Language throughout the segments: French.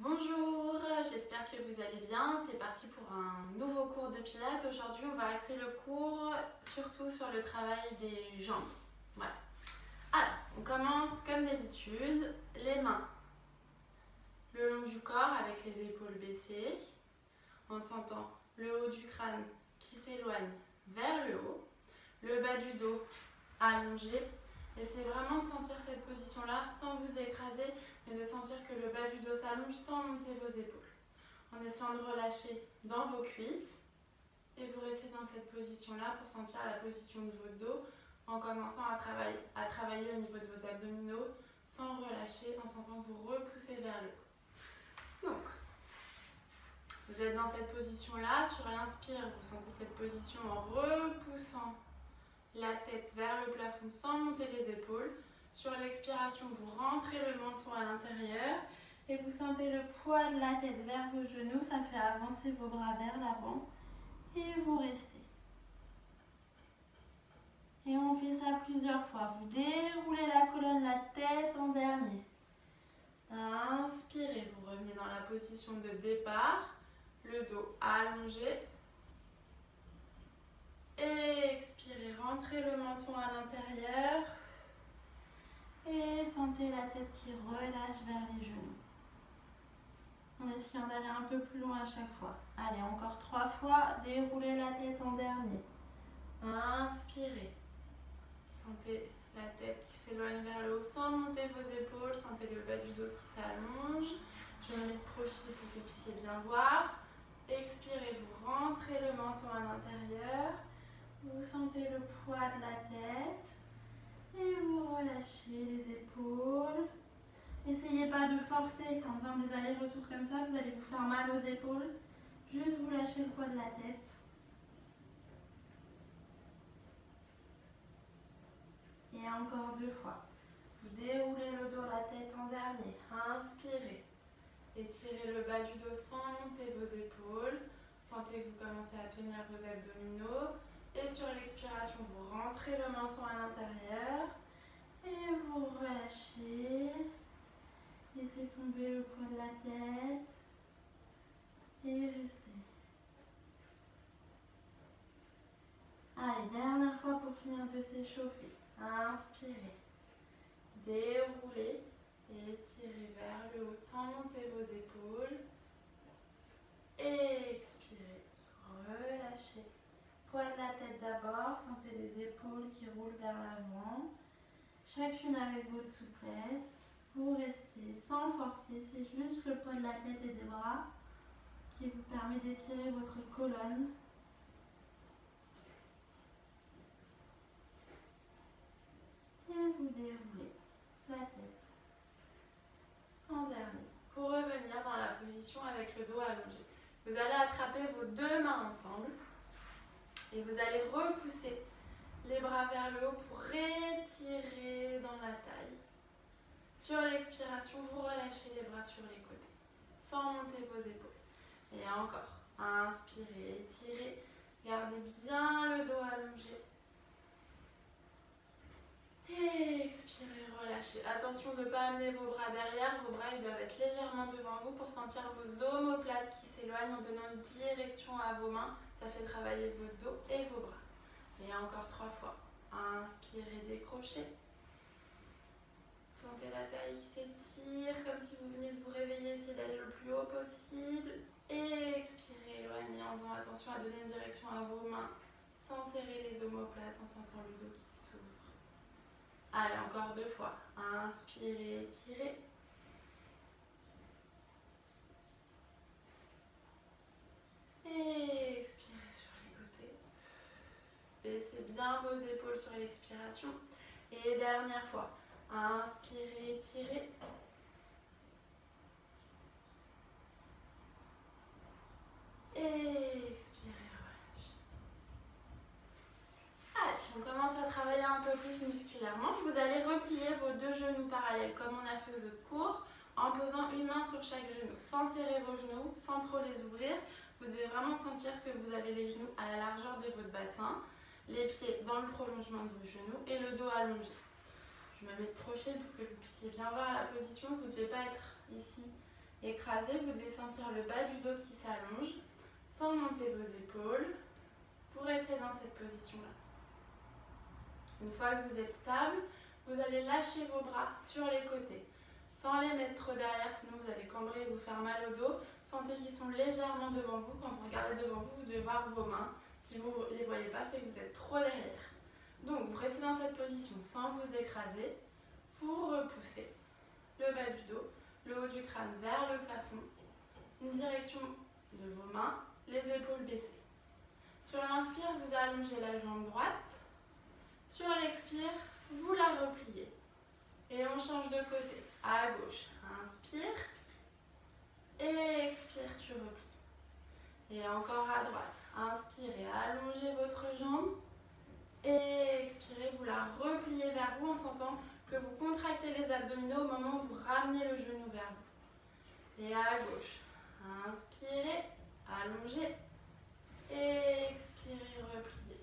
Bonjour, j'espère que vous allez bien. C'est parti pour un nouveau cours de pilates. Aujourd'hui, on va axer le cours surtout sur le travail des jambes. Voilà. Alors, on commence comme d'habitude, les mains le long du corps avec les épaules baissées, en sentant le haut du crâne qui s'éloigne vers le haut, le bas du dos allongé. Essayez vraiment de sentir cette position-là sans vous écraser, mais de sentir que le bas du dos s'allonge sans monter vos épaules. En essayant de relâcher dans vos cuisses et vous restez dans cette position-là pour sentir la position de votre dos en commençant à travailler au niveau de vos abdominaux sans relâcher, en sentant que vous repoussez vers le haut. Donc, vous êtes dans cette position-là. Sur l'inspire, vous sentez cette position en repoussant la tête vers le plafond sans monter les épaules. Sur l'expiration, vous rentrez le menton à l'intérieur et vous sentez le poids de la tête vers vos genoux. Ça fait avancer vos bras vers l'avant et vous restez. Et on fait ça plusieurs fois. Vous déroulez la colonne, la tête en dernier. Inspirez, vous revenez dans la position de départ, le dos allongé. Expirez, rentrez le menton à l'intérieur et sentez la tête qui relâche vers les genoux. En essayant d'aller un peu plus loin à chaque fois. Allez, encore 3 fois, déroulez la tête en dernier. Inspirez, sentez la tête qui s'éloigne vers le haut sans monter vos épaules, sentez le bas du dos qui s'allonge. Je me mets de profil pour que vous puissiez bien voir. Expirez, vous rentrez le menton à l'intérieur. Vous sentez le poids de la tête et vous relâchez les épaules. N'essayez pas de forcer en faisant des allers-retours comme ça, vous allez vous faire mal aux épaules. Juste vous lâchez le poids de la tête. Et encore 2 fois. Vous déroulez le dos, la tête en dernier. Inspirez. Étirez le bas du dos sans monter vos épaules. Sentez que vous commencez à tenir vos abdominaux. Et sur l'expiration, vous rentrez le menton à l'intérieur et vous relâchez. Laissez tomber le poids de la tête et restez. Allez, dernière fois pour finir de s'échauffer. Inspirez, déroulez et étirez vers le haut sans monter vos épaules. Expirez, relâchez. Poids de la tête d'abord, sentez les épaules qui roulent vers l'avant. Chacune avec votre souplesse. Vous restez sans forcer, c'est juste le poids de la tête et des bras qui vous permet d'étirer votre colonne. Et vous déroulez la tête en dernier. Pour revenir dans la position avec le dos allongé, vous allez attraper vos 2 mains ensemble et vous allez repousser les bras vers le haut pour étirer dans la taille. Sur l'expiration, vous relâchez les bras sur les côtés, sans monter vos épaules. Et encore, inspirez, étirez, gardez bien le dos allongé. Expirez, relâchez. Attention de ne pas amener vos bras derrière, vos bras ils doivent être légèrement devant vous pour sentir vos omoplates qui s'éloignent en donnant une direction à vos mains. Ça fait travailler votre dos et vos bras. Et encore 3 fois. Inspirez, décrochez. Sentez la taille qui s'étire, comme si vous veniez de vous réveiller, essayez d'aller le plus haut possible. Et expirez, éloignez en faisant attention à donner une direction à vos mains, sans serrer les omoplates, en sentant le dos qui s'ouvre. Allez, encore 2 fois. Inspirez, étirez. Et expirez sur les côtés. Baissez bien vos épaules sur l'expiration. Et dernière fois. Inspirez, étirez. Et expirez, relâchez. Allez, on commence à travailler un peu plus musculairement. Vous allez replier vos 2 genoux parallèles comme on a fait aux autres cours, en posant une main sur chaque genou, sans serrer vos genoux, sans trop les ouvrir. Vous devez vraiment sentir que vous avez les genoux à la largeur de votre bassin, les pieds dans le prolongement de vos genoux et le dos allongé. Je me mets de profil pour que vous puissiez bien voir la position. Vous ne devez pas être ici Écrasé, vous devez sentir le bas du dos qui s'allonge, sans monter vos épaules. Vous restez dans cette position-là. Une fois que vous êtes stable, vous allez lâcher vos bras sur les côtés, sans les mettre trop derrière, sinon vous allez cambrer et vous faire mal au dos. Sentez qu'ils sont légèrement devant vous. Quand vous regardez devant vous, vous devez voir vos mains. Si vous ne les voyez pas, c'est que vous êtes trop derrière. Donc, vous restez dans cette position sans vous écraser. Vous repoussez le bas du dos, le haut du crâne vers le plafond. Une direction de vos mains, les épaules baissées. Sur l'inspire, vous allongez la jambe droite. Sur l'expire, vous la repliez. Et on change de côté. À gauche, inspire. Et expire, tu replies. Et encore à droite. Inspirez, allongez votre jambe. Et expirez, vous la repliez vers vous en sentant que vous contractez les abdominaux au moment où vous ramenez le genou vers vous. Et à gauche, inspirez, allongez. Et expirez, repliez.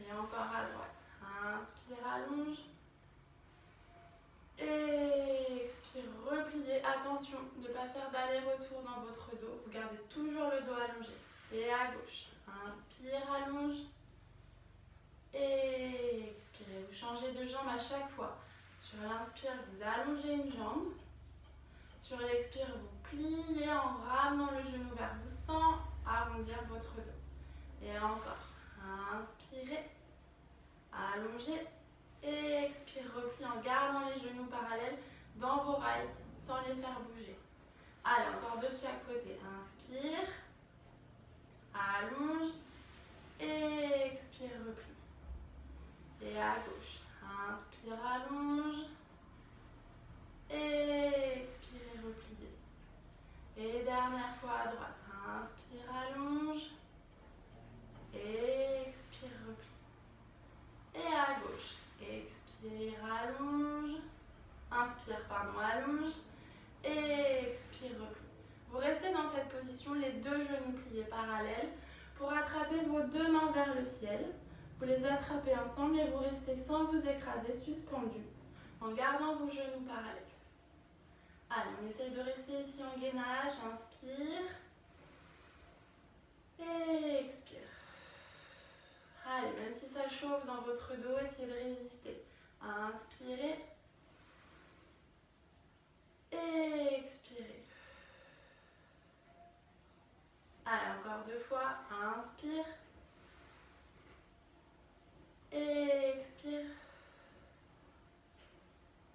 Et encore à droite. Inspire, allonge. Et expire, repliez. Attention de ne pas faire d'aller-retour dans votre dos. Vous gardez toujours le dos allongé. Et à gauche. Inspire, allonge. Et expirez. Vous changez de jambe à chaque fois. Sur l'inspire, vous allongez une jambe. Sur l'expire, vous pliez en ramenant le genou vers vous sans arrondir votre dos. Et encore. Inspirez. Allongez. Et expire, replie en gardant les genoux parallèles dans vos rails sans les faire bouger. Allez, encore deux de chaque côté. Inspire. Allonge. Et expire, replie. Et à gauche. Inspire, allonge. Et expire, repliez. Et dernière fois à droite. Inspire, allonge. Et expire, replie. Et à gauche. Expire, allonge. Inspire, pardon, allonge. Et expire, replie. Vous restez dans cette position, les deux genoux pliés parallèles, pour attraper vos deux mains vers le ciel. Vous les attrapez ensemble et vous restez sans vous écraser, suspendu, en gardant vos genoux parallèles. Allez, on essaye de rester ici en gainage. Inspire. Et expire. Allez, même si ça chauffe dans votre dos, essayez de résister. Inspirez. Et expirez. Allez, encore deux fois. Inspire. Et expire.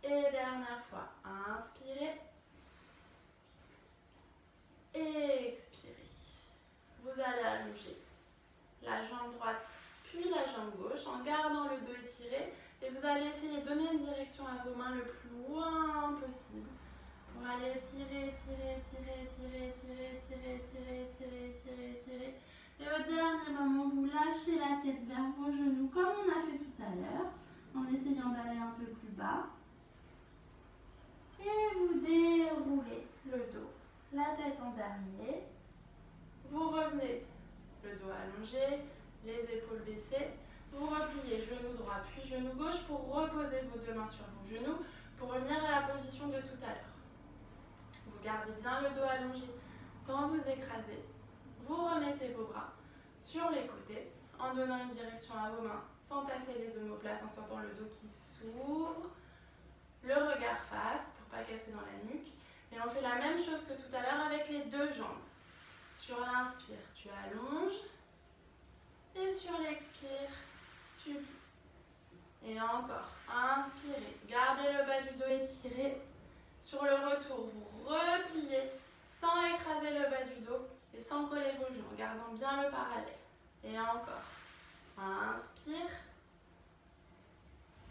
Et dernière fois. Inspirez. Et expirez. Vous allez allonger la jambe droite puis la jambe gauche en gardant le dos étiré. Et vous allez essayer de donner une direction à vos mains le plus loin possible. Pour aller tirer, tirer, tirer, tirer, tirer, tirer, tirer, tirer, tirer, tirer. Et au dernier moment, vous lâchez la tête vers vos genoux comme on a fait tout à l'heure, en essayant d'aller un peu plus bas. Et vous déroulez le dos, la tête en dernier. Vous revenez, le dos allongé, les épaules baissées. Vous repliez genou droit puis genou gauche pour reposer vos deux mains sur vos genoux pour revenir à la position de tout à l'heure. Vous gardez bien le dos allongé sans vous écraser. Vous remettez vos bras sur les côtés en donnant une direction à vos mains sans tasser les omoplates, en sentant le dos qui s'ouvre, le regard face pour ne pas casser dans la nuque. Et on fait la même chose que tout à l'heure avec les deux jambes. Sur l'inspire, tu allonges. Et sur l'expire, tu plies. Et encore, inspirez, gardez le bas du dos étiré. Sur le retour, vous repliez sans écraser le bas du dos et sans coller vos genoux, en gardant bien le parallèle. Et encore, inspire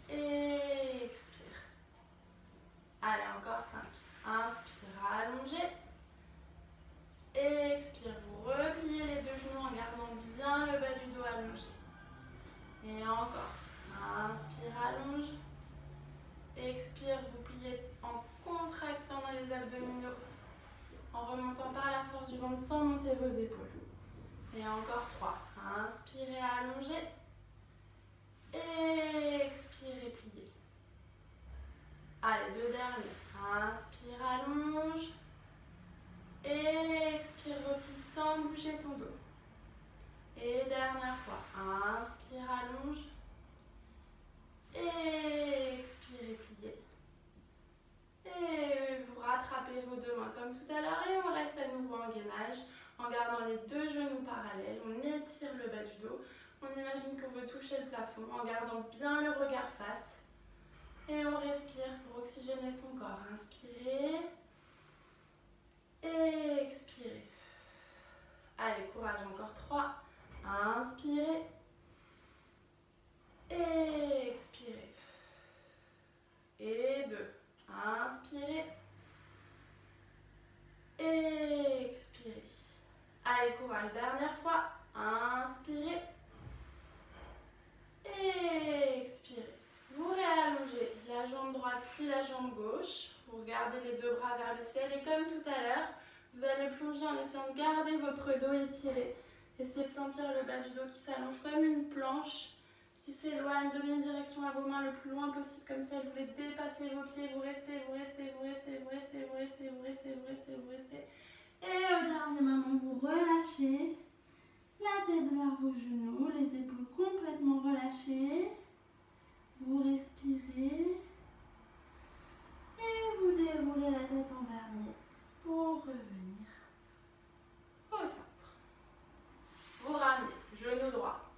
et expire. Allez, encore 5. Inspire, allongez. Et expire, vous repliez les deux genoux en gardant bien le bas du dos allongé. Et encore, inspire, allonge. Expire, vous pliez en contractant dans les abdominaux, en remontant par la force du ventre sans monter vos épaules. Et encore 3. Inspirez, allongez. Et expirez, pliez. Allez, deux derniers. Inspire, allonge. toucher ton dos. Et dernière fois. Inspire, allonge. Expirez, pliez. Et vous rattrapez vos deux mains comme tout à l'heure et on reste à nouveau en gainage en gardant les deux genoux parallèles. On étire le bas du dos. On imagine qu'on veut toucher le plafond en gardant bien le regard face. Et on respire pour oxygéner son corps. Inspirez. Et expirez. Allez, courage, encore 3. Inspirez. Et expirez. Et 2. Inspirez. Et expirez. Allez, courage, dernière fois. Inspirez. Et expirez. Vous réallongez la jambe droite puis la jambe gauche. Vous regardez les deux bras vers le ciel et comme tout à l'heure, vous allez plonger en essayant de garder votre dos étiré. Essayez de sentir le bas du dos qui s'allonge comme une planche, qui s'éloigne. Donnez une direction à vos mains le plus loin possible, comme si elles voulaient dépasser vos pieds. Vous restez, vous restez, vous restez, vous restez, vous restez, vous restez, vous restez, vous restez. Et au dernier moment, vous relâchez. La tête vers vos genoux, les épaules complètement relâchées. Vous respirez. Et vous déroulez la tête en dernier pour revenir au centre. Vous ramenez genou droit,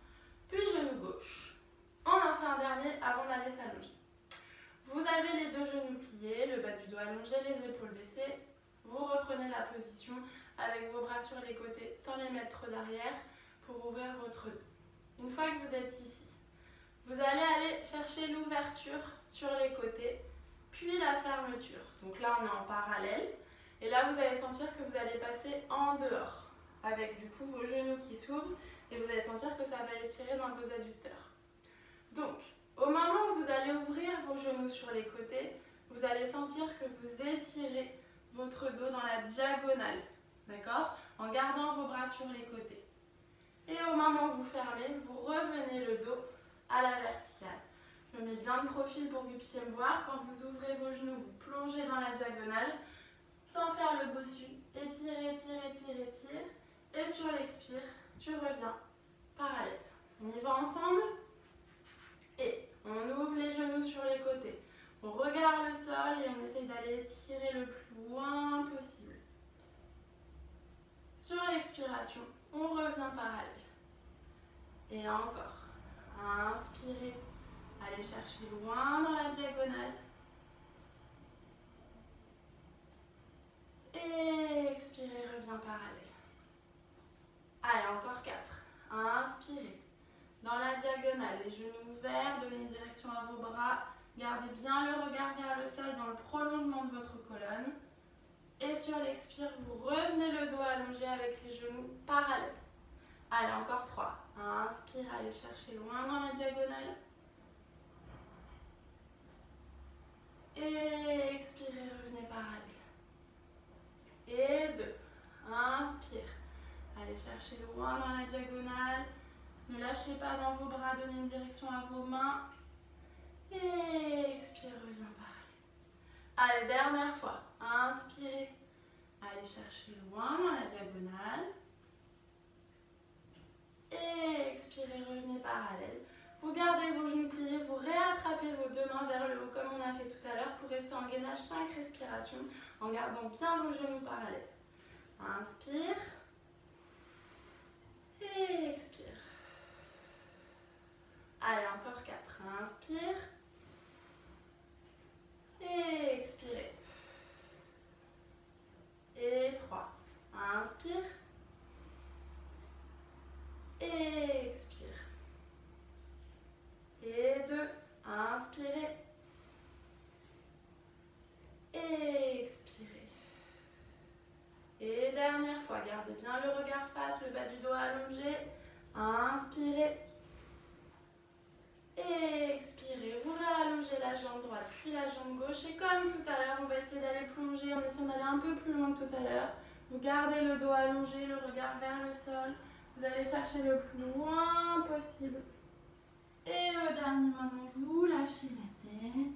puis genou gauche. On en fait un dernier avant d'aller s'allonger. Vous avez les deux genoux pliés, le bas du dos allongé, les épaules baissées. Vous reprenez la position avec vos bras sur les côtés sans les mettre trop derrière pour ouvrir votre dos. Une fois que vous êtes ici, vous allez aller chercher l'ouverture sur les côtés, puis la fermeture. Donc là, on est en parallèle. Et là, vous allez sentir que vous allez passer en dehors, avec du coup vos genoux qui s'ouvrent, et vous allez sentir que ça va étirer dans vos adducteurs. Donc, au moment où vous allez ouvrir vos genoux sur les côtés, vous allez sentir que vous étirez votre dos dans la diagonale, d'accord? En gardant vos bras sur les côtés. Et au moment où vous fermez, vous revenez le dos à la verticale. Je me mets bien de profil pour que vous puissiez me voir. Quand vous ouvrez vos genoux, vous plongez dans la diagonale, sans faire le bossu. Étire, étire, étire, étire. Et sur l'expire, tu reviens parallèle. On y va ensemble. Et on ouvre les genoux sur les côtés. On regarde le sol et on essaye d'aller étirer le plus loin possible. Sur l'expiration, on revient parallèle. Et encore. Inspirez. Allez chercher loin dans la diagonale. Et expirez, reviens parallèle. Allez, encore 4. Inspirez. Dans la diagonale, les genoux ouverts, donnez une direction à vos bras. Gardez bien le regard vers le sol dans le prolongement de votre colonne. Et sur l'expire, vous revenez le dos allongé avec les genoux parallèles. Allez, encore 3. Inspire, allez chercher loin dans la diagonale. Et expirez, revenez parallèle. Et 2. Inspire. Allez chercher loin dans la diagonale. Ne lâchez pas dans vos bras, donnez une direction à vos mains. Et expire, reviens parallèle. Allez, dernière fois. Inspirez. Allez chercher loin dans la diagonale. Et expirez, revenez parallèle. Vous gardez vos genoux pliés, vous réattrapez vos deux mains vers le haut comme on a fait tout à l'heure pour rester en gainage 5 respirations en gardant bien vos genoux parallèles. Inspire. Et expire. Allez, encore 4. Inspire. Et expirez. Et 3. Inspire. Et expire. Et 2. Inspirez. Et expirez. Et dernière fois, gardez bien le regard face, le bas du dos allongé. Inspirez. Et expirez. Vous réallongez la jambe droite puis la jambe gauche. Et comme tout à l'heure, on va essayer d'aller plonger en essayant d'aller un peu plus loin que tout à l'heure. Vous gardez le dos allongé, le regard vers le sol. Vous allez chercher le plus loin possible. Et au dernier moment, vous lâchez la tête.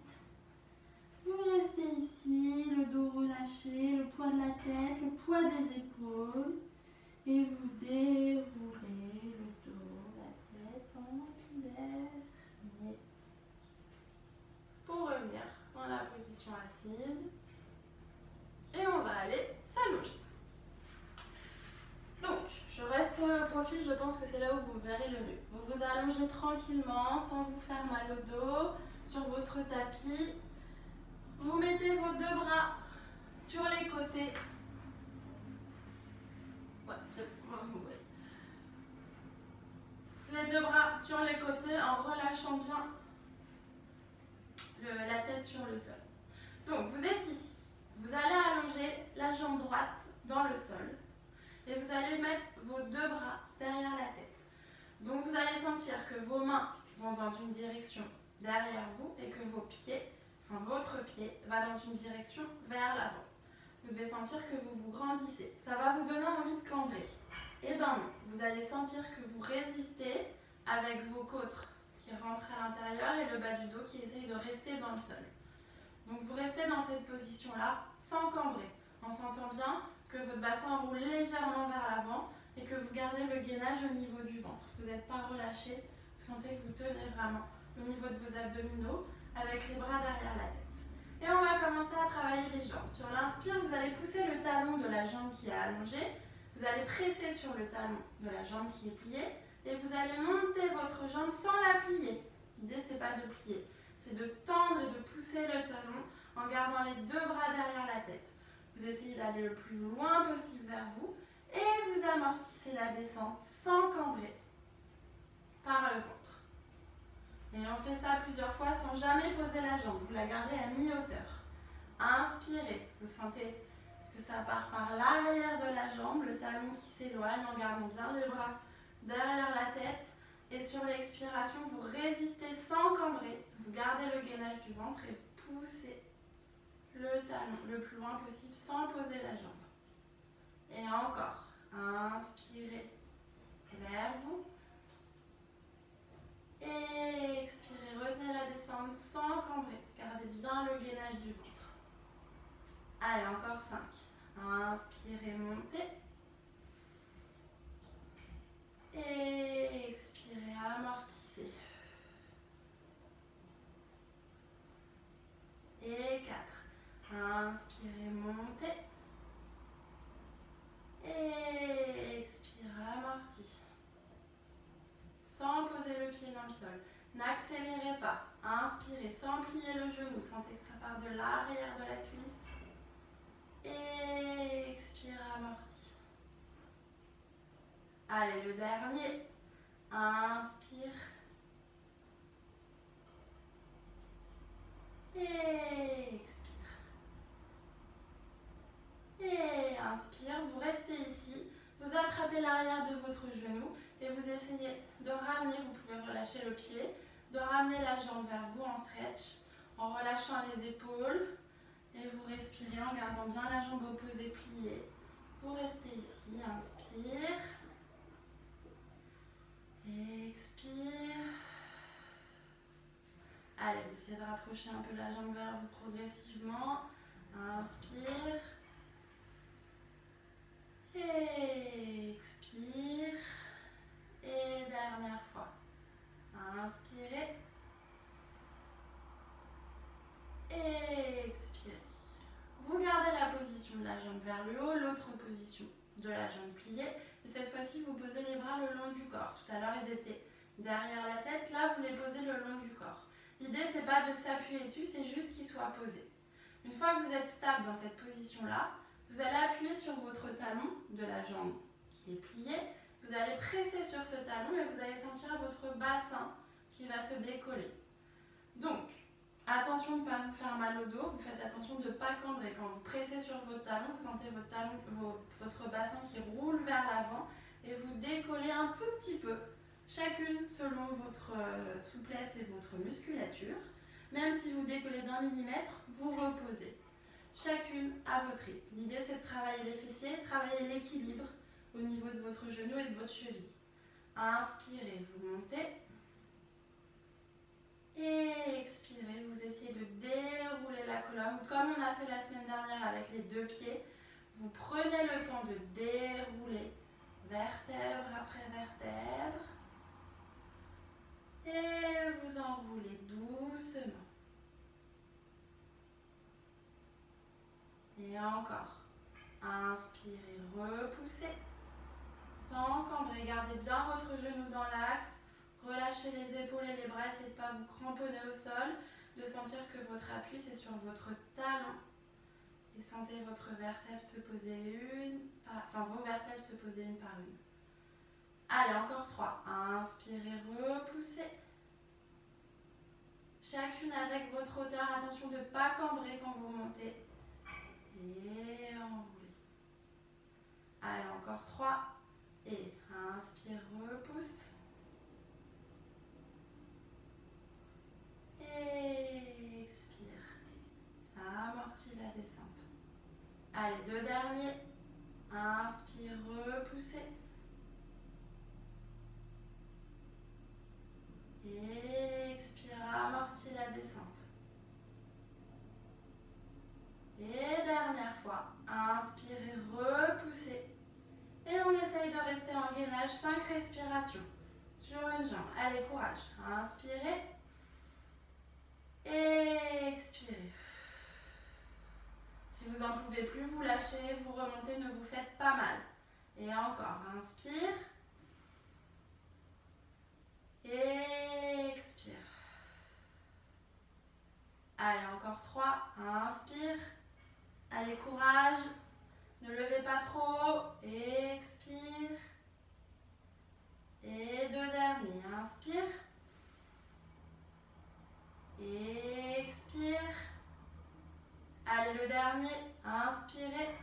Vous restez ici, le dos relâché, le poids de la tête, le poids des épaules. Et vous c'est là où vous me verrez le mieux. Vous vous allongez tranquillement, sans vous faire mal au dos, sur votre tapis. Vous mettez vos deux bras sur les côtés. Ouais, c'est bon, vous voyez. Les deux bras sur les côtés en relâchant bien la tête sur le sol. Donc, vous êtes ici. Vous allez allonger la jambe droite dans le sol et vous allez mettre vos deux bras derrière la tête. Donc, vous allez sentir que vos mains vont dans une direction derrière vous et que vos pieds, enfin votre pied, va dans une direction vers l'avant. Vous devez sentir que vous vous grandissez. Ça va vous donner envie de cambrer. Eh bien non, vous allez sentir que vous résistez avec vos côtes qui rentrent à l'intérieur et le bas du dos qui essaye de rester dans le sol. Donc vous restez dans cette position-là sans cambrer, en sentant bien que votre bassin roule légèrement vers l'avant et que vous gardez le gainage au niveau du ventre. Vous n'êtes pas relâché, vous sentez que vous tenez vraiment au niveau de vos abdominaux avec les bras derrière la tête. Et on va commencer à travailler les jambes. Sur l'inspire, vous allez pousser le talon de la jambe qui est allongée. Vous allez presser sur le talon de la jambe qui est pliée. Et vous allez monter votre jambe sans la plier. L'idée, ce n'est pas de plier. C'est de tendre et de pousser le talon en gardant les deux bras derrière la tête. Vous essayez d'aller le plus loin possible vers vous. Et vous amortissez la descente sans cambrer par le ventre. Et on fait ça plusieurs fois sans jamais poser la jambe. Vous la gardez à mi-hauteur. Inspirez. Vous sentez que ça part par l'arrière de la jambe, le talon qui s'éloigne en gardant bien les bras derrière la tête. Et sur l'expiration, vous résistez sans cambrer. Vous gardez le gainage du ventre et vous poussez le talon le plus loin possible sans poser la jambe. Et encore. Inspirez vers vous. Et expirez, retenez la descente sans cambrer. Gardez bien le gainage du ventre. Allez, encore 5. Inspirez, montez. Et expirez, amortissez. Et 4. Inspirez, montez. Et expirez, amorti. Sans poser le pied dans le sol. N'accélérez pas. Inspirez sans plier le genou. Sentez que ça part de l'arrière de la cuisse. Et expirez, amorti. Allez, le dernier. Inspire. Et expire. Et inspire. Vous restez ici. Vous attrapez l'arrière de votre genou et vous essayez de ramener, vous pouvez relâcher le pied, de ramener la jambe vers vous en stretch, en relâchant les épaules. Et vous respirez en gardant bien la jambe opposée pliée. Vous restez ici. Inspire. Expire. Allez, vous essayez de rapprocher un peu la jambe vers vous progressivement. Inspire. Expire. Et dernière fois. Inspirez. Expirez. Vous gardez la position de la jambe vers le haut, l'autre position de la jambe pliée. Et cette fois-ci, vous posez les bras le long du corps. Tout à l'heure, ils étaient derrière la tête. Là, vous les posez le long du corps. L'idée, ce n'est pas de s'appuyer dessus, c'est juste qu'ils soient posés. Une fois que vous êtes stable dans cette position-là, vous allez appuyer sur votre talon de la jambe qui est plié. Vous allez presser sur ce talon et vous allez sentir votre bassin qui va se décoller. Donc, attention de ne pas vous faire mal au dos. Vous faites attention de ne pas cambrer. Quand vous pressez sur votre talon, vous sentez votre bassin qui roule vers l'avant et vous décollez un tout petit peu. Chacune selon votre souplesse et votre musculature. Même si vous décollez d'1 millimètre, vous reposez. Chacune à votre rythme. L'idée, c'est de travailler les fessiers, travailler l'équilibre au niveau de votre genou et de votre cheville. Inspirez, vous montez. Et expirez, vous essayez de dérouler la colonne comme on a fait la semaine dernière avec les deux pieds. Vous prenez le temps de dérouler vertèbre après vertèbre. Et vous enroulez doucement. Et encore. Inspirez, repoussez. sans cambrer. Gardez bien votre genou dans l'axe. Relâchez les épaules et les bras. Essayez de ne pas vous cramponner au sol. De sentir que votre appui, c'est sur votre talon. Et sentez votre vertèbre se poser vos vertèbres se poser une par une. Allez, encore 3. Inspirez, repoussez. Chacune avec votre hauteur. Attention de ne pas cambrer quand vous montez. Et enroulez. Allez, encore 3. Et inspire, repousse. Et expire. Amortis la descente. Allez, 2 derniers. Inspire, repoussez. Et expire, amortis la descente. Et dernière fois. Inspirez, repoussez. Et on essaye de rester en gainage. 5 respirations sur une jambe. Allez, courage. Inspirez. Et expirez. Si vous n'en pouvez plus, vous lâchez, vous remontez, ne vous faites pas mal. Et encore, inspire. Et expire. Allez, encore 3. Inspire. Allez, courage. Ne levez pas trop. Expire. Et 2 derniers. Inspire. Expire. Allez, le dernier. Inspirez.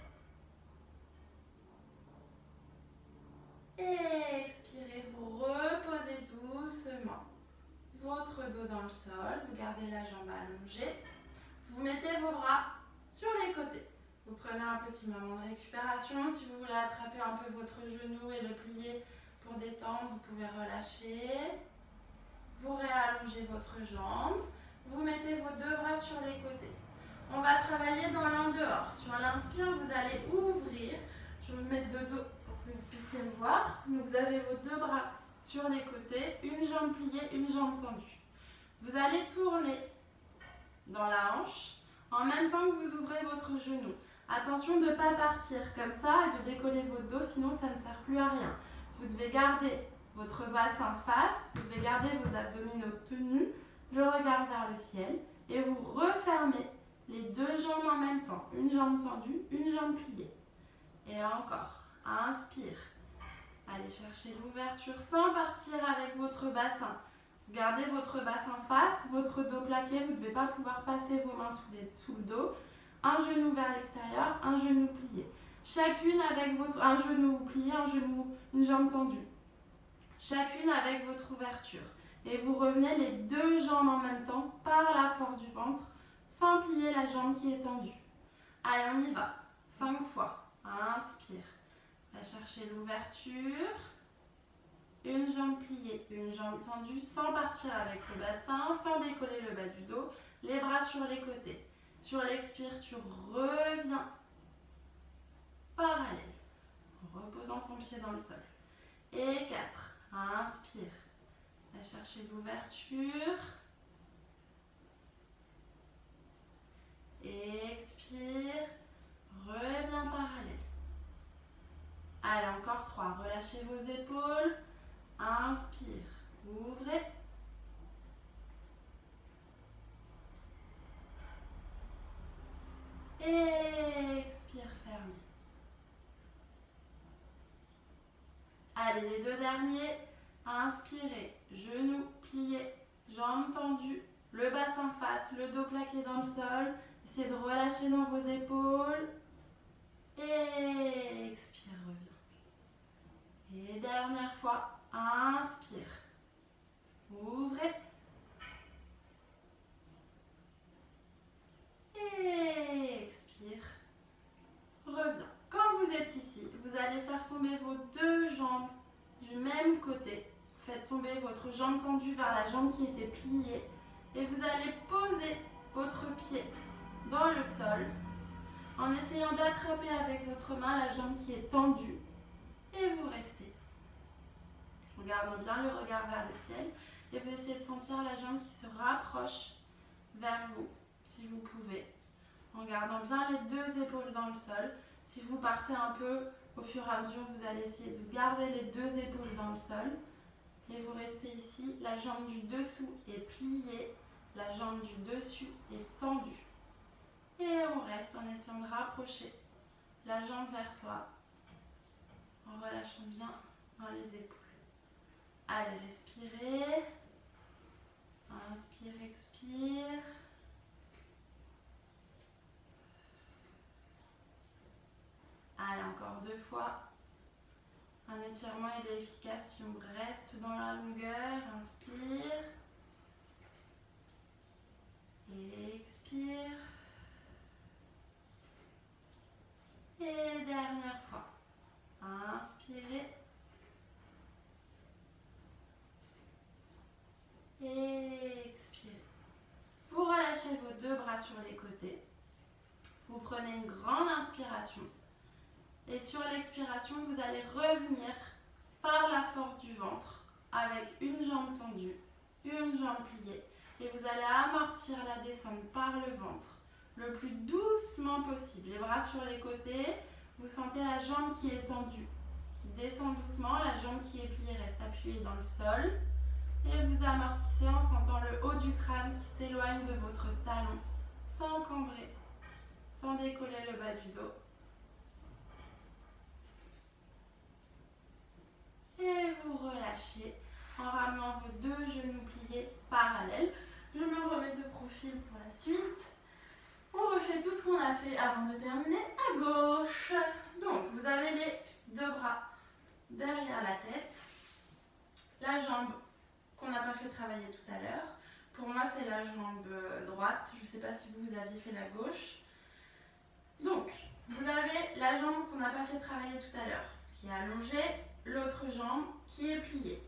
Et expirez. Vous reposez doucement votre dos dans le sol. Vous gardez la jambe allongée. Vous mettez vos bras sur les côtés. Vous prenez un petit moment de récupération. Si vous voulez attraper un peu votre genou et le plier pour détendre, vous pouvez relâcher. Vous réallongez votre jambe. Vous mettez vos 2 bras sur les côtés. On va travailler dans l'en-dehors. Sur l'inspire, vous allez ouvrir. Je vais me mettre de dos pour que vous puissiez me voir. Donc, vous avez vos 2 bras sur les côtés, une jambe pliée, une jambe tendue. Vous allez tourner dans la hanche en même temps que vous ouvrez votre genou. Attention de ne pas partir comme ça et de décoller votre dos, sinon ça ne sert plus à rien. Vous devez garder votre bassin face, vous devez garder vos abdominaux tenus, le regard vers le ciel et vous refermez les 2 jambes en même temps. Une jambe tendue, une jambe pliée. Et encore, inspire. Allez chercher l'ouverture sans partir avec votre bassin. Vous gardez votre bassin face, votre dos plaqué, vous ne devez pas pouvoir passer vos mains sous le dos. Un genou vers l'extérieur, un genou plié. Chacune avec un genou plié, une jambe tendue. Chacune avec votre ouverture. Et vous revenez les 2 jambes en même temps par la force du ventre, sans plier la jambe qui est tendue. Allez, on y va. 5 fois. Inspire. Va chercher l'ouverture. Une jambe pliée, une jambe tendue, sans partir avec le bassin, sans décoller le bas du dos. Les bras sur les côtés. Sur l'expire, tu reviens parallèle, en reposant ton pied dans le sol. Et 4. Inspire. Va chercher l'ouverture. Expire. Reviens parallèle. Allez, encore 3. Relâchez vos épaules. Inspire. Ouvrez. Expire, fermez. Allez, les 2 derniers. Inspirez. Genoux pliés, jambes tendues, le bassin face, le dos plaqué dans le sol. Essayez de relâcher dans vos épaules. Et expire, reviens. Et dernière fois, inspire. Ouvrez. Et expire. Reviens. Quand vous êtes ici, vous allez faire tomber vos 2 jambes du même côté. Faites tomber votre jambe tendue vers la jambe qui était pliée. Et vous allez poser votre pied dans le sol en essayant d'attraper avec votre main la jambe qui est tendue. Et vous restez. En gardant bien le regard vers le ciel. Et vous essayez de sentir la jambe qui se rapproche vers vous, si vous pouvez. En gardant bien les 2 épaules dans le sol. Si vous partez un peu, au fur et à mesure, vous allez essayer de garder les deux épaules dans le sol. Et vous restez ici, la jambe du dessous est pliée, la jambe du dessus est tendue. Et on reste en essayant de rapprocher la jambe vers soi, en relâchant bien dans les épaules. Allez, respirez. Inspire, expire. Allez, encore 2 fois. Un étirement, il est efficace si on reste dans la longueur. Inspire. Et expire. Et dernière fois. Inspirez. Et expirez. Vous relâchez vos 2 bras sur les côtés. Vous prenez une grande inspiration. Et sur l'expiration, vous allez revenir par la force du ventre avec une jambe tendue, une jambe pliée. Et vous allez amortir la descente par le ventre le plus doucement possible. Les bras sur les côtés, vous sentez la jambe qui est tendue, qui descend doucement. La jambe qui est pliée reste appuyée dans le sol. Et vous amortissez en sentant le haut du crâne qui s'éloigne de votre talon, sans cambrer, sans décoller le bas du dos. Et vous relâchez en ramenant vos 2 genoux pliés parallèles. Je me remets de profil pour la suite. On refait tout ce qu'on a fait avant de terminer à gauche. Donc, vous avez les 2 bras derrière la tête. La jambe qu'on n'a pas fait travailler tout à l'heure. Pour moi, c'est la jambe droite. Je ne sais pas si vous aviez fait la gauche. Donc, vous avez la jambe qu'on n'a pas fait travailler tout à l'heure, qui est allongée. L'autre jambe qui est pliée.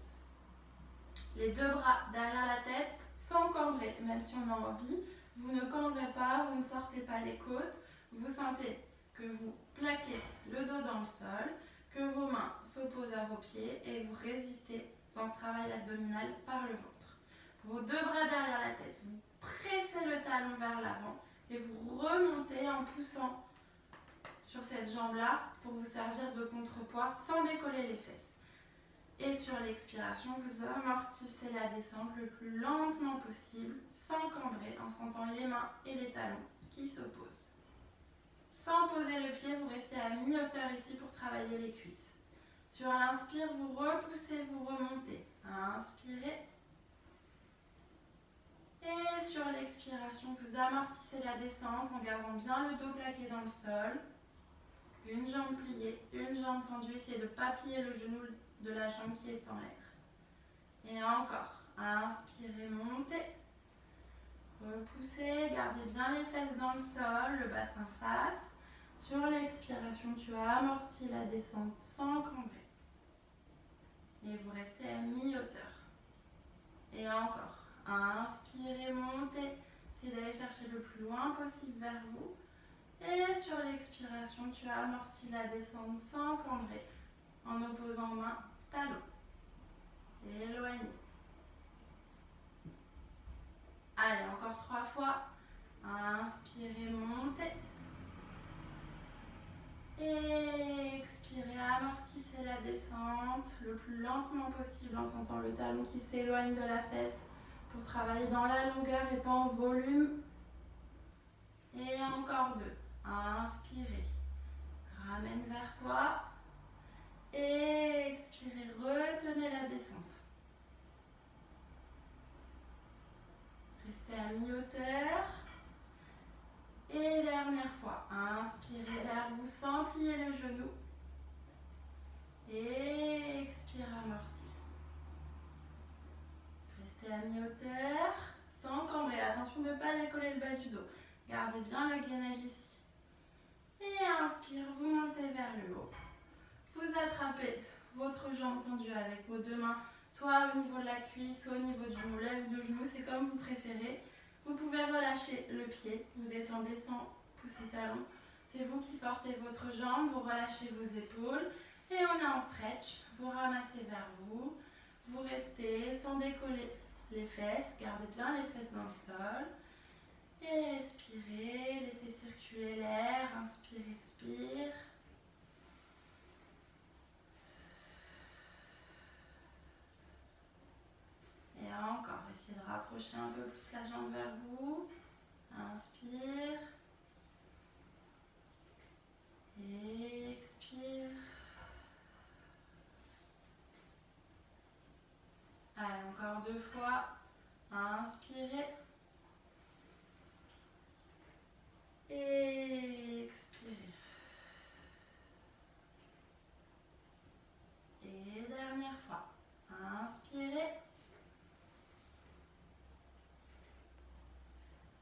Les 2 bras derrière la tête sans cambrer, même si on a envie. Vous ne cambrez pas, vous ne sortez pas les côtes. Vous sentez que vous plaquez le dos dans le sol, que vos mains s'opposent à vos pieds et vous résistez dans ce travail abdominal par le ventre. Vos 2 bras derrière la tête, vous pressez le talon vers l'avant et vous remontez en poussant sur cette jambe-là pour vous servir de contrepoids sans décoller les fesses. Et sur l'expiration, vous amortissez la descente le plus lentement possible, sans cambrer, en sentant les mains et les talons qui s'opposent. Sans poser le pied, vous restez à mi-hauteur ici pour travailler les cuisses. Sur l'inspire, vous repoussez, vous remontez. Inspirez. Et sur l'expiration, vous amortissez la descente en gardant bien le dos plaqué dans le sol. Une jambe pliée, une jambe tendue. Essayez de ne pas plier le genou de la jambe qui est en l'air. Et encore. Inspirez, montez. Repoussez, gardez bien les fesses dans le sol, le bassin face. Sur l'expiration, tu as amorti la descente sans cambrer. Et vous restez à mi-hauteur. Et encore. Inspirez, montez. Essayez d'aller chercher le plus loin possible vers vous. Et sur l'expiration, tu as amorti la descente sans cambrer, en opposant main, talon. Éloignez. Allez, encore 3 fois. Inspirez, montez. Et expirez, amortissez la descente le plus lentement possible en sentant le talon qui s'éloigne de la fesse pour travailler dans la longueur et pas en volume. Et encore 2. Inspirez, ramène vers toi. Et expirez, retenez la descente. Restez à mi-hauteur. Et dernière fois, inspirez vers vous sans plier le genou. Et expire, amorti. Restez à mi-hauteur, sans cambrer. Attention de ne pas décoller le bas du dos. Gardez bien le gainage ici. Et inspire, vous montez vers le haut. Vous attrapez votre jambe tendue avec vos 2 mains, soit au niveau de la cuisse, soit au niveau du mollet ou de genou, c'est comme vous préférez. Vous pouvez relâcher le pied, vous détendez sans pousser talon. C'est vous qui portez votre jambe, vous relâchez vos épaules et on est en stretch. Vous ramassez vers vous, vous restez sans décoller les fesses, gardez bien les fesses dans le sol. Et respirez, laissez circuler l'air, inspire, expire. rapprochez un peu plus la jambe vers vous. Inspire. Expire. Allez, encore 2 fois. Inspirez. Expirez. Et dernière fois. Inspirez.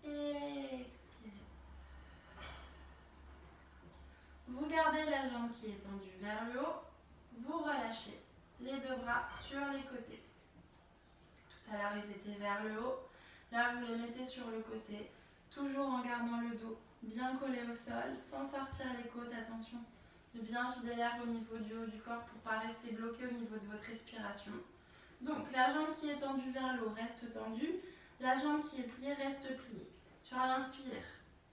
Expirez. Vous gardez la jambe qui est tendue vers le haut. Vous relâchez les 2 bras sur les côtés. Tout à l'heure, ils étaient vers le haut. Là, vous les mettez sur le côté, toujours en gardant le dos bien collé au sol, sans sortir les côtes. Attention de bien vider l'air au niveau du haut du corps pour ne pas rester bloqué au niveau de votre respiration. Donc, la jambe qui est tendue vers le haut reste tendue. La jambe qui est pliée reste pliée. Sur l'inspire,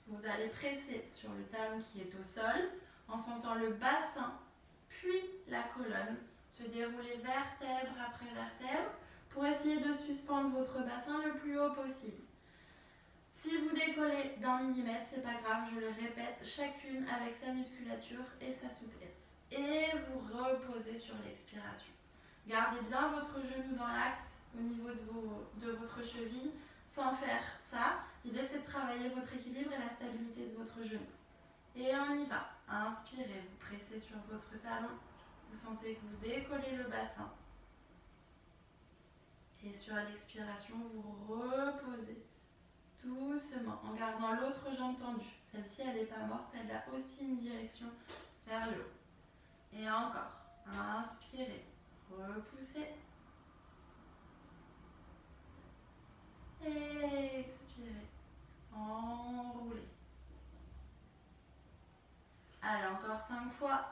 vous allez presser sur le talon qui est au sol en sentant le bassin, puis la colonne se dérouler vertèbre après vertèbre pour essayer de suspendre votre bassin le plus haut possible. Si vous décollez d'1 millimètre, c'est pas grave, je le répète, chacune avec sa musculature et sa souplesse. Et vous reposez sur l'expiration. Gardez bien votre genou dans l'axe au niveau de votre cheville sans faire ça. L'idée, c'est de travailler votre équilibre et la stabilité de votre genou. Et on y va. Inspirez, vous pressez sur votre talon. Vous sentez que vous décollez le bassin. Et sur l'expiration, vous reposez doucement en gardant l'autre jambe tendue. Celle-ci, elle n'est pas morte, elle a aussi une direction vers le haut. Et encore. Inspirez, repoussez. Expirez, enroulez. Allez, encore 5 fois.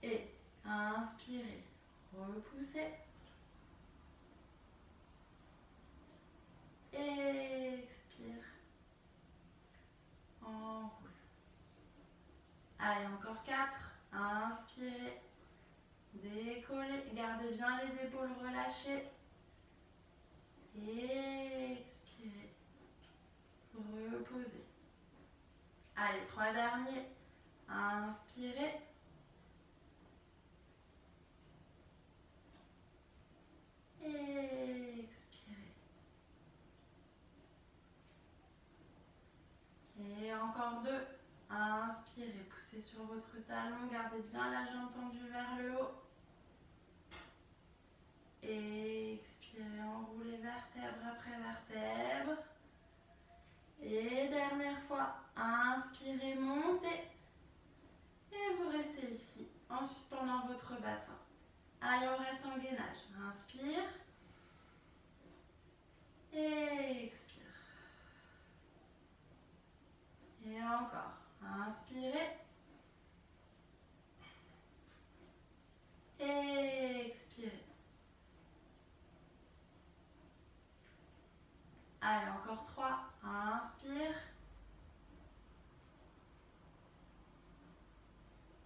Et inspirez, repoussez. Expire, enroule. Allez, encore 4. Inspirez, décollez. Gardez bien les épaules relâchées. Expirez, reposez. Allez, 3 derniers. Inspirez. Expirez. Et encore 2. Inspirez, poussez sur votre talon, gardez bien la jambe tendue vers le haut. Expirez, enroulez vertèbre après vertèbre. Et dernière fois, inspirez, montez. Et vous restez ici en suspendant votre bassin. Allez, on reste en gainage. Inspire. Et expire. Et encore. Inspirez. Et expirez. Allez, encore 3. Inspire.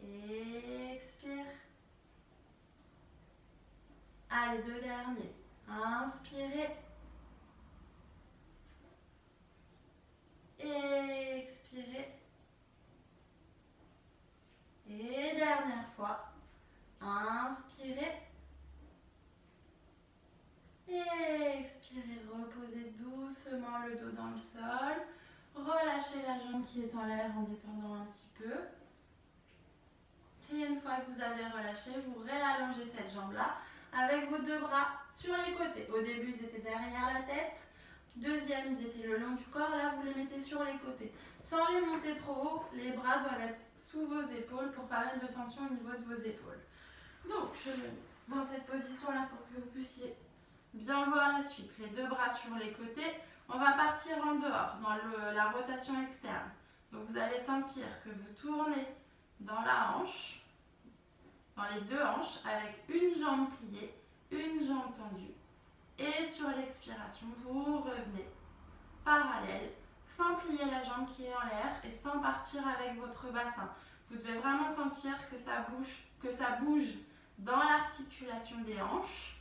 Expire. Allez, 2 derniers. Inspirez. Expirez. Et dernière fois. Inspirez. Expirez. Reposez doucement le dos dans le sol. Relâchez la jambe qui est en l'air en détendant un petit peu. Et une fois que vous avez relâché, vous réallongez cette jambe-là avec vos 2 bras sur les côtés. Au début, ils étaient derrière la tête. Deuxième, ils étaient le long du corps. Là, vous les mettez sur les côtés. Sans les monter trop haut, les bras doivent être sous vos épaules pour pas mettre de tension au niveau de vos épaules. Donc, je me mets dans cette position-là pour que vous puissiez bien voir la suite. Les 2 bras sur les côtés. On va partir en dehors, dans la rotation externe. Donc, vous allez sentir que vous tournez dans la hanche, dans les 2 hanches, avec une jambe pliée, une jambe tendue. Et sur l'expiration, vous revenez parallèle, sans plier la jambe qui est en l'air et sans partir avec votre bassin. Vous devez vraiment sentir que ça bouge dans l'articulation des hanches.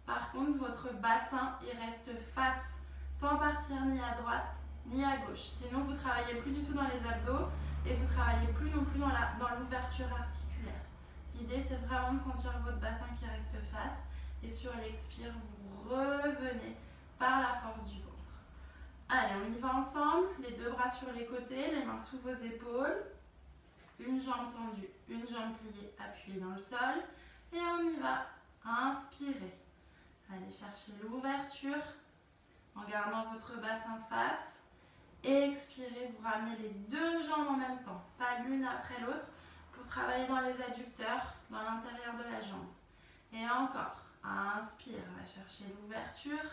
Par contre, votre bassin, il reste face. sans partir ni à droite ni à gauche. Sinon, vous ne travaillez plus du tout dans les abdos et vous ne travaillez plus non plus dans l'ouverture articulaire. L'idée, c'est vraiment de sentir votre bassin qui reste face et sur l'expire, vous revenez par la force du ventre. Allez, on y va ensemble. Les deux bras sur les côtés, les mains sous vos épaules. Une jambe tendue, une jambe pliée, appuyée dans le sol. Et on y va. Inspirez. Allez chercher l'ouverture en gardant votre bassin face. Expirez, vous ramenez les deux jambes en même temps, pas l'une après l'autre, pour travailler dans les adducteurs, dans l'intérieur de la jambe. Et encore. Inspire, on va chercher l'ouverture.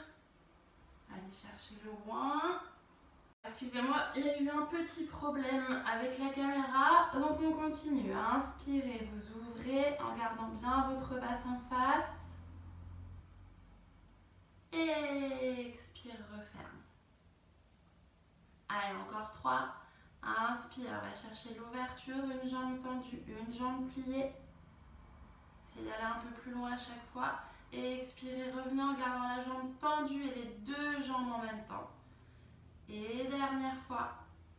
Allez chercher le loin. Excusez-moi, il y a eu un petit problème avec la caméra, donc on continue. Inspirez, vous ouvrez en gardant bien votre bassin face. Et expire, referme. Allez, encore 3. Inspire, on va chercher l'ouverture, une jambe tendue, une jambe pliée. Essayez d'aller un peu plus loin à chaque fois. Et expirez, revenez en gardant la jambe tendue et les deux jambes en même temps. Et dernière fois,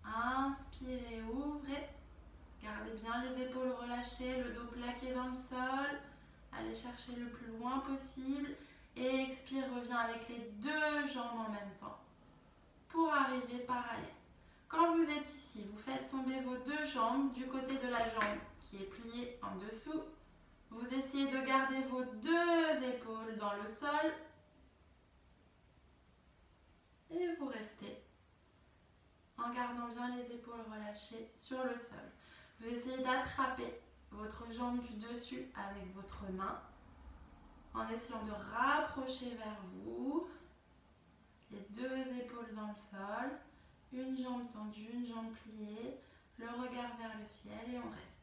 inspirez, ouvrez. Gardez bien les épaules relâchées, le dos plaqué dans le sol. Allez chercher le plus loin possible. Et expire, reviens avec les deux jambes en même temps pour arriver parallèle. Quand vous êtes ici, vous faites tomber vos deux jambes du côté de la jambe qui est pliée en dessous. Vous essayez de garder vos deux épaules dans le sol. Et vous restez en gardant bien les épaules relâchées sur le sol. Vous essayez d'attraper votre jambe du dessus avec votre main en essayant de rapprocher vers vous les deux épaules dans le sol, une jambe tendue, une jambe pliée, le regard vers le ciel et on reste.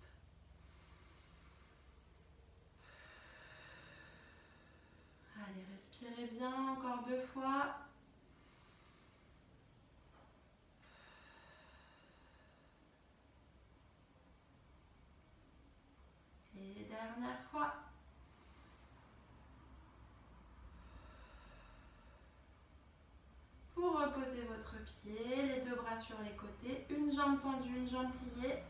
Allez, respirez bien, encore 2 fois. Et dernière fois. Vous reposez votre pied, les deux bras sur les côtés, une jambe tendue, une jambe pliée.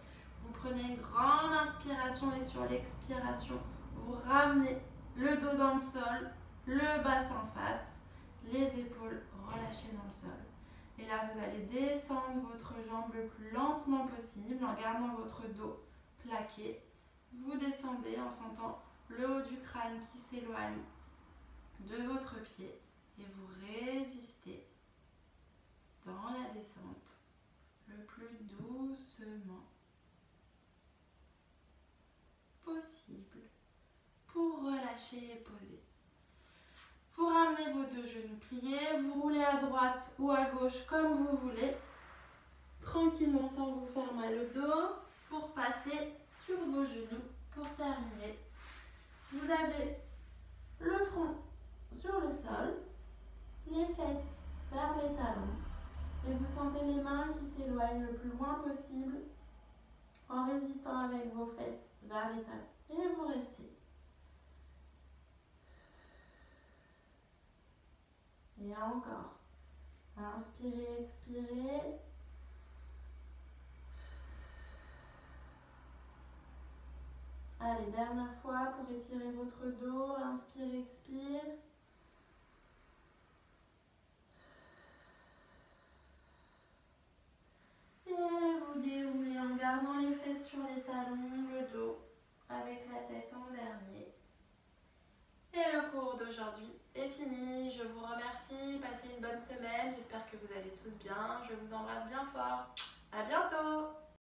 Vous prenez une grande inspiration et sur l'expiration, vous ramenez le dos dans le sol, le bassin face, les épaules relâchées dans le sol. Et là, vous allez descendre votre jambe le plus lentement possible en gardant votre dos plaqué. Vous descendez en sentant le haut du crâne qui s'éloigne de votre pied et vous résistez dans la descente le plus doucement possible pour relâcher et poser. Vous ramenez vos deux genoux pliés, vous roulez à droite ou à gauche comme vous voulez, tranquillement sans vous faire mal au dos, pour passer sur vos genoux pour terminer. Vous avez le front sur le sol, les fesses vers les talons et vous sentez les mains qui s'éloignent le plus loin possible en résistant avec vos fesses vers les talons. Et vous restez. Et encore. Inspirez, expirez. Allez, dernière fois pour étirer votre dos. Inspire, expire. Et vous déroulez en gardant les fesses sur les talons, le dos avec la tête en dernier. Et le cours d'aujourd'hui est fini. Je vous remercie. Passez une bonne semaine. J'espère que vous allez tous bien. Je vous embrasse bien fort. À bientôt!